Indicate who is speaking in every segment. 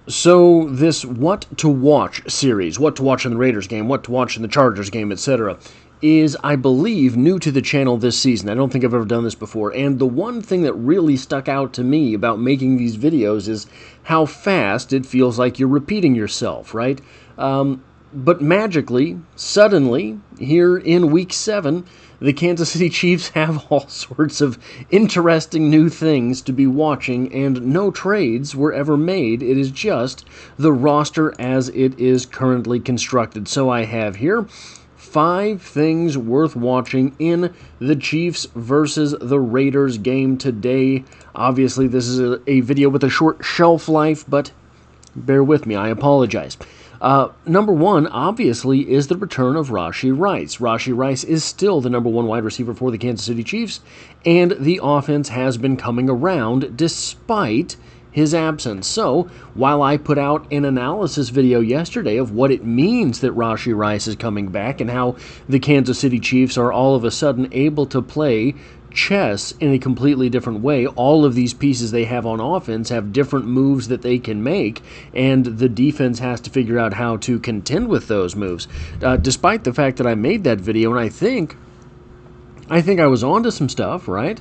Speaker 1: So this What to Watch series, what to watch in the Raiders game, what to watch in the Chargers game, etc., is, I believe, new to the channel this season. I don't think I've ever done this before, and the one thing that really stuck out to me about making these videos is how fast it feels like you're repeating yourself, right? But magically, suddenly, here in Week 7, the Kansas City Chiefs have all sorts of interesting new things to be watching, and no trades were ever made. It is just the roster as it is currently constructed. So I have here 5 things worth watching in the Chiefs versus the Raiders game today. Obviously, this is a video with a short shelf life, but bear with me, I apologize. Number 1, obviously, is the return of Rashee Rice. Rashee Rice is still the number 1 wide receiver for the Kansas City Chiefs, and the offense has been coming around despite his absence. So, while I put out an analysis video yesterday of what it means that Rashee Rice is coming back and how the Kansas City Chiefs are all of a sudden able to play chess in a completely different way. All of these pieces they have on offense have different moves that they can make, and the defense has to figure out how to contend with those moves. Despite the fact that I made that video, and I think I was onto some stuff, right?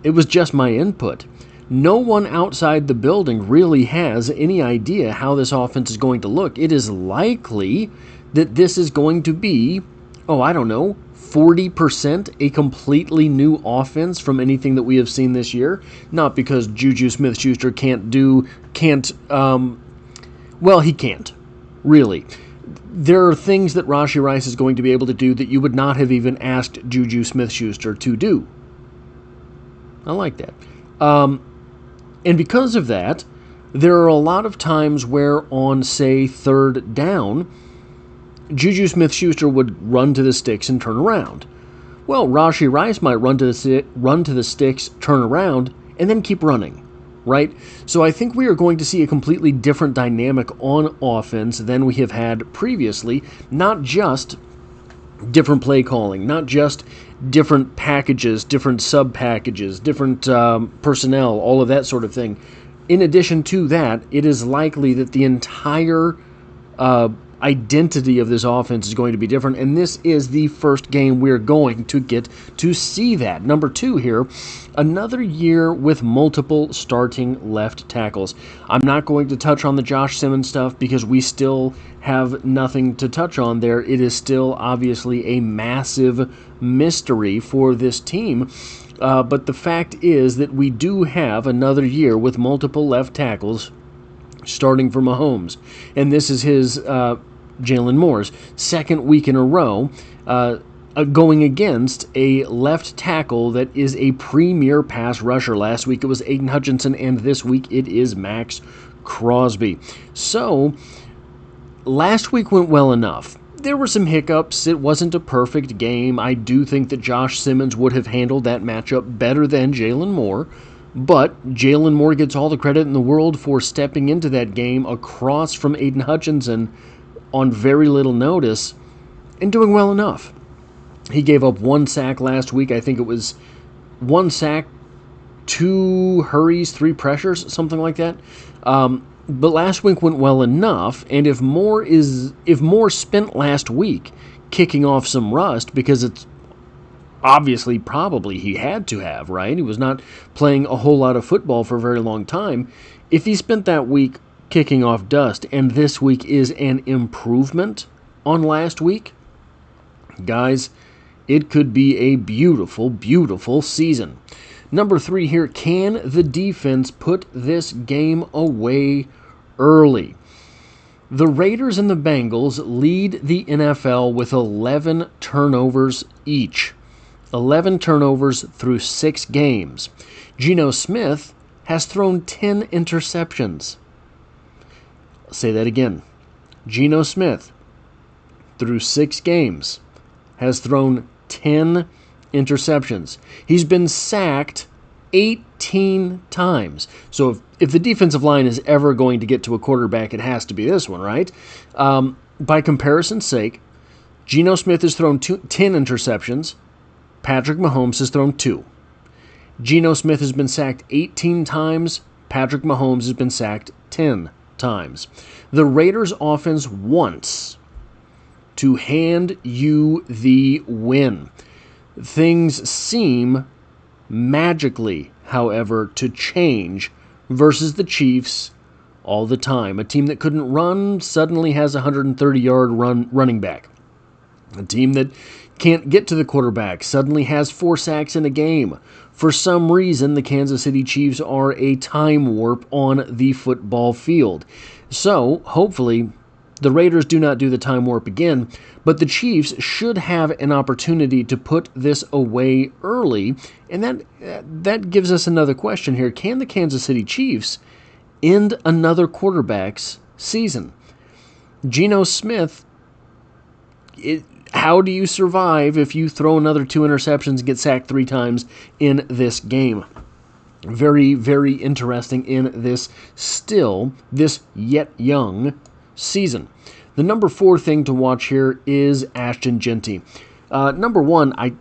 Speaker 1: It was just my input. No one outside the building really has any idea how this offense is going to look. It is likely that this is going to be, 40% a completely new offense from anything that we have seen this year. Not because Juju Smith-Schuster he can't, really. There are things that Rashee Rice is going to be able to do that you would not have even asked Juju Smith-Schuster to do. I like that. And because of that, there are a lot of times where on, say, 3rd down, Juju Smith-Schuster would run to the sticks and turn around. Well, Rashee Rice might run to the sticks, turn around, and then keep running, right? So I think we are going to see a completely different dynamic on offense than we have had previously, not just different play calling, not just different packages, different sub-packages, different personnel, all of that sort of thing. In addition to that, it is likely that the entire identity of this offense is going to be different, and this is the first game we're going to get to see that. Number 2 here, another year with multiple starting left tackles. I'm not going to touch on the Josh Simmons stuff because we still have nothing to touch on there. It is still obviously a massive mystery for this team. But the fact is that we do have another year with multiple left tackles starting for Mahomes. And this is his Jalen Moore's second week in a row going against a left tackle that is a premier pass rusher. Last week it was Aiden Hutchinson, and this week it is Max Crosby. So, last week went well enough. There were some hiccups. It wasn't a perfect game. I do think that Josh Simmons would have handled that matchup better than Jalen Moore. But Jalen Moore gets all the credit in the world for stepping into that game across from Aiden Hutchinson on very little notice and doing well enough. He gave up 1 sack last week. I think it was 1 sack, 2 hurries, 3 pressures, something like that. But last week went well enough, and if Moore spent last week kicking off some rust, because it's obviously probably he had to have, right? He was not playing a whole lot of football for a very long time. If he spent that week kicking off dust, and this week is an improvement on last week, guys, it could be a beautiful, beautiful season. Number 3 here, can the defense put this game away early? The Raiders and the Bengals lead the NFL with 11 turnovers each. 11 turnovers through 6 games. Geno Smith has thrown 10 interceptions. I'll say that again. Geno Smith, through 6 games, has thrown 10 interceptions. He's been sacked 18 times. So if the defensive line is ever going to get to a quarterback, it has to be this one, right? By comparison's sake, Geno Smith has thrown 10 interceptions. Patrick Mahomes has thrown 2. Geno Smith has been sacked 18 times. Patrick Mahomes has been sacked 10 times. The Raiders' offense wants to hand you the win. Things seem magically, however, to change versus the Chiefs all the time. A team that couldn't run suddenly has a 130-yard running back. A team that can't get to the quarterback suddenly has 4 sacks in a game. For some reason, the Kansas City Chiefs are a time warp on the football field. So, hopefully, the Raiders do not do the time warp again, but the Chiefs should have an opportunity to put this away early, and that gives us another question here. Can the Kansas City Chiefs end another quarterback's season? Geno Smith, how do you survive if you throw another 2 interceptions and get sacked 3 times in this game? Very, very interesting in this yet young season. The number 4 thing to watch here is Ashton Jeanty. Number 1,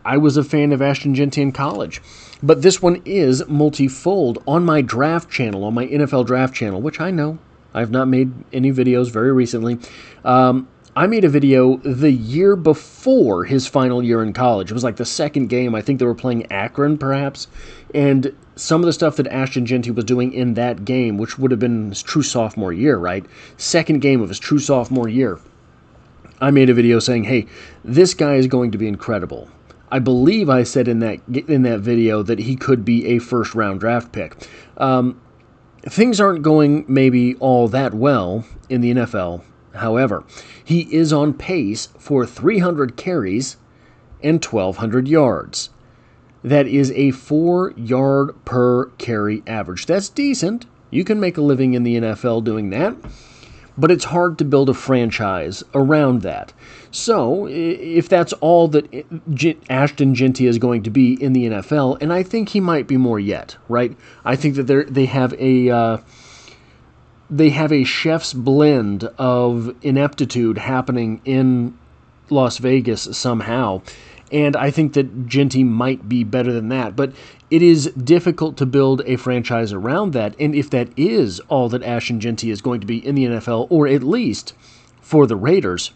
Speaker 1: I was a fan of Ashton Jeanty in college, but this one is multifold. On my draft channel, on my NFL draft channel, which I know I have not made any videos very recently, I made a video the year before his final year in college. It was like the second game. I think they were playing Akron, perhaps. And some of the stuff that Ashton Jeanty was doing in that game, which would have been his true sophomore year, right? Second game of his true sophomore year. I made a video saying, hey, this guy is going to be incredible. I believe I said in that video that he could be a first-round draft pick. Things aren't going maybe all that well in the NFL. However, he is on pace for 300 carries and 1,200 yards. That is a 4-yard per carry average. That's decent. You can make a living in the NFL doing that, but it's hard to build a franchise around that. So, if that's all that Ashton Jeanty is going to be in the NFL, and I think he might be more yet, right? I think that they have a chef's blend of ineptitude happening in Las Vegas somehow, and I think that Jeanty might be better than that, but it is difficult to build a franchise around that, and if that is all that Ashton Jeanty is going to be in the NFL, or at least for the Raiders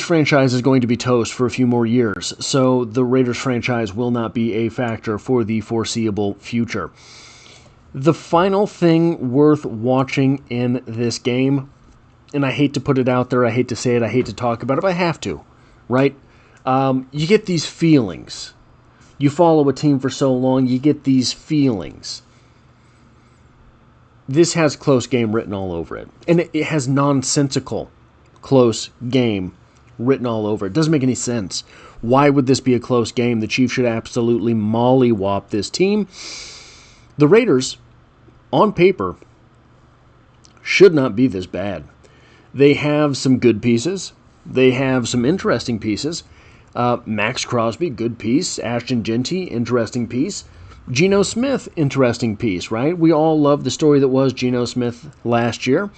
Speaker 1: franchise is going to be toast for a few more years, so the Raiders franchise will not be a factor for the foreseeable future. The final thing worth watching in this game, and I hate to put it out there, I hate to say it, I hate to talk about it, but I have to, right? You get these feelings. You follow a team for so long, you get these feelings. This has close game written all over it. And it has nonsensical close game written all over it. It doesn't make any sense. Why would this be a close game? The Chiefs should absolutely mollywop this team. The Raiders, on paper, should not be this bad. They have some good pieces. They have some interesting pieces. Max Crosby, good piece. Ashton Jeanty, interesting piece. Geno Smith, interesting piece, right? We all love the story that was Geno Smith last year.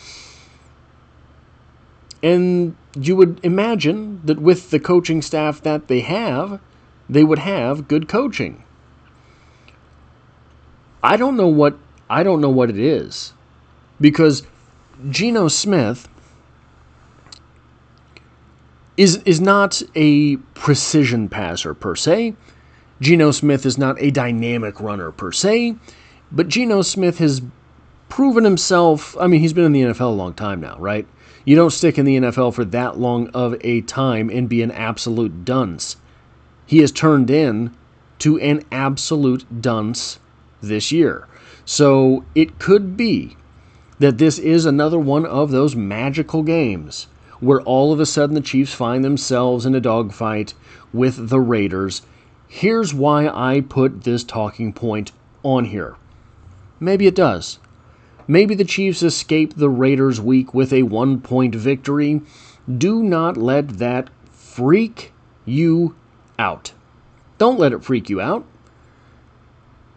Speaker 1: And you would imagine that with the coaching staff that they have, they would have good coaching. I don't know what it is, because Geno Smith is not a precision passer per se. Geno Smith is not a dynamic runner per se, but Geno Smith has proven himself. I mean, he's been in the NFL a long time now, right? You don't stick in the NFL for that long of a time and be an absolute dunce. He has turned in to an absolute dunce this year. So it could be that this is another one of those magical games where all of a sudden the Chiefs find themselves in a dogfight with the Raiders. Here's why I put this talking point on here. Maybe it does. Maybe the Chiefs escape the Raiders week with a 1-point victory. Do not let that freak you out. Don't let it freak you out.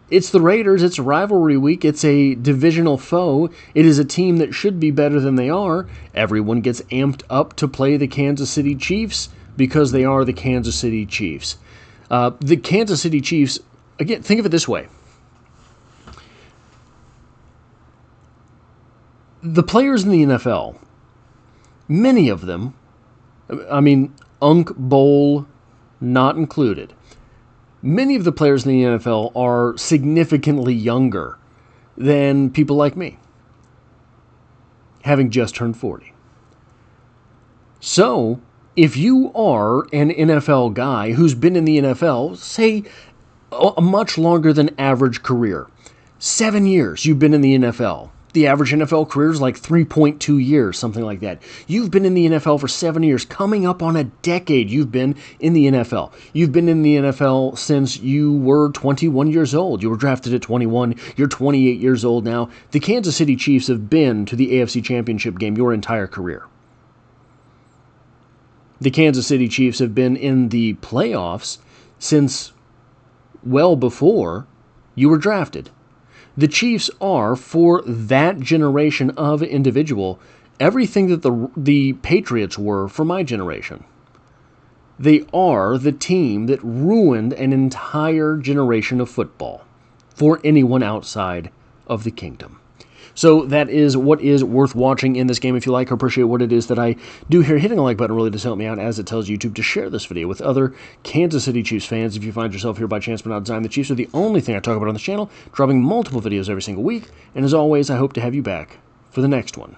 Speaker 1: It's the Raiders. It's a rivalry week. It's a divisional foe. It is a team that should be better than they are. Everyone gets amped up to play the Kansas City Chiefs because they are the Kansas City Chiefs. The Kansas City Chiefs, again, think of it this way. The players in the NFL, many of them, I mean, Unk Bowl not included, many of the players in the NFL are significantly younger than people like me, having just turned 40. So, if you are an NFL guy who's been in the NFL, say, a much longer than average career, 7 years you've been in the NFL. The average NFL career is like 3.2 years, something like that. You've been in the NFL for 7 years, coming up on a decade you've been in the NFL. You've been in the NFL since you were 21 years old. You were drafted at 21. You're 28 years old now. The Kansas City Chiefs have been to the AFC Championship game your entire career. The Kansas City Chiefs have been in the playoffs since well before you were drafted. The Chiefs are, for that generation of individual, everything that the Patriots were for my generation. They are the team that ruined an entire generation of football for anyone outside of the kingdom. So that is what is worth watching in this game. If you like or appreciate what it is that I do here, hitting a like button really does help me out, as it tells YouTube to share this video with other Kansas City Chiefs fans. If you find yourself here by chance but not design, the Chiefs are the only thing I talk about on this channel, dropping multiple videos every single week. And as always, I hope to have you back for the next one.